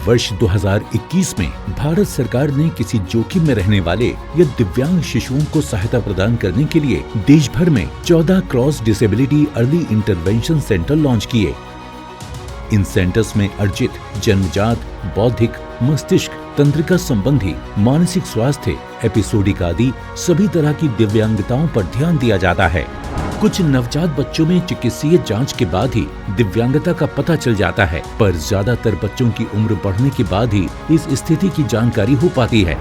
वर्ष 2021 में भारत सरकार ने किसी जोखिम में रहने वाले या दिव्यांग शिशुओं को सहायता प्रदान करने के लिए देश भर में 14 cross disability early intervention centre launch किए। इन सेंटर्स में अर्जित जन्मजात, बौद्धिक, मस्तिष्क, तंत्रिका संबंधी, मानसिक स्वास्थ्य, एपिसोडिक आदि सभी तरह की दिव्यांगताओं पर ध्यान दिया जाता है। कुछ नवजात बच्चों में चिकित्सीय जांच के बाद ही दिव्यांगता का पता चल जाता है, पर ज्यादातर बच्चों की उम्र बढ़ने के बाद ही इस स्थिति की जानकारी हो पाती है।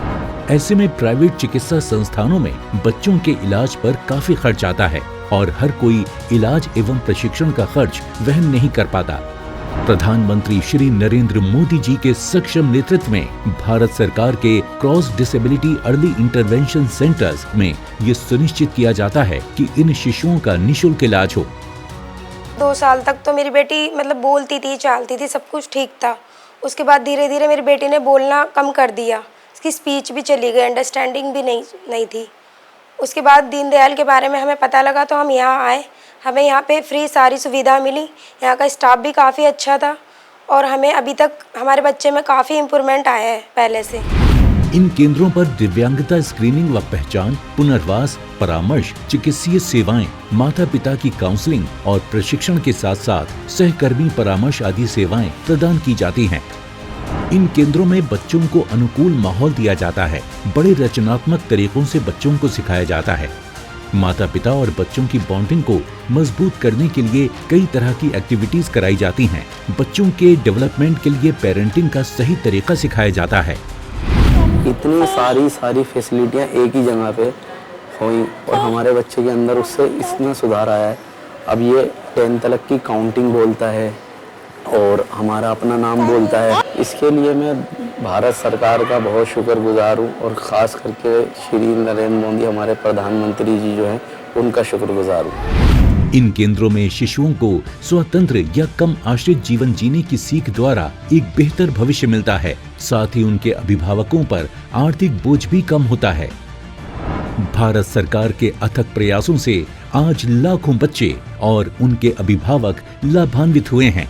ऐसे में प्राइवेट चिकित्सा संस्थानों में बच्चों के इलाज पर काफी खर्च आता है और हर कोई इलाज एवं प्रशिक्षण का खर्च वहन नहीं कर पाता। प्रधानमंत्री श्री नरेंद्र मोदी जी के सक्षम नेतृत्व में भारत सरकार के cross disability early intervention centres में ये सुनिश्चित किया जाता है कि इन शिशुओं का निःशुल्क इलाज हो। 2 साल तक तो मेरी बेटी बोलती थी, चालती थी, सब कुछ ठीक था। उसके बाद धीरे धीरे मेरी बेटी ने बोलना कम कर दिया, उसकी स्पीच भी चली गई, अंडरस्टैंडिंग भी नहीं थी। उसके बाद दीनदयाल के बारे में हमें पता लगा तो हम यहाँ आए। हमें यहाँ पे फ्री सारी सुविधा मिली, यहाँ का स्टाफ भी काफ़ी अच्छा था और हमें अभी तक हमारे बच्चे में काफ़ी इम्प्रूवमेंट आया है पहले से। इन केंद्रों पर दिव्यांगता स्क्रीनिंग व पहचान, पुनर्वास, परामर्श, चिकित्सीय सेवाएं, माता पिता की काउंसलिंग और प्रशिक्षण के साथ साथ सहकर्मी परामर्श आदि सेवाएं प्रदान की जाती हैं। इन केंद्रों में बच्चों को अनुकूल माहौल दिया जाता है। बड़े रचनात्मक तरीकों से बच्चों को सिखाया जाता है। माता पिता और बच्चों की बॉन्डिंग को मजबूत करने के लिए कई तरह की एक्टिविटीज कराई जाती हैं। बच्चों के डेवलपमेंट के लिए पेरेंटिंग का सही तरीका सिखाया जाता है। इतनी सारी फैसिलिटियाँ एक ही जगह पे हुई और हमारे बच्चे के अंदर उससे इतना सुधार आया है। अब ये 10 तक की काउंटिंग बोलता है और हमारा अपना नाम बोलता है। इसके लिए मैं भारत सरकार का बहुत शुक्रगुजार हूँ और ख़ास करके श्री नरेंद्र मोदी हमारे प्रधानमंत्री जी जो हैं उनका शुक्रगुजार हूँ। इन केंद्रों में शिशुओं को स्वतंत्र या कम आश्रित जीवन जीने की सीख द्वारा एक बेहतर भविष्य मिलता है। साथ ही उनके अभिभावकों पर आर्थिक बोझ भी कम होता है। भारत सरकार के अथक प्रयासों से आज लाखों बच्चे और उनके अभिभावक लाभान्वित हुए हैं।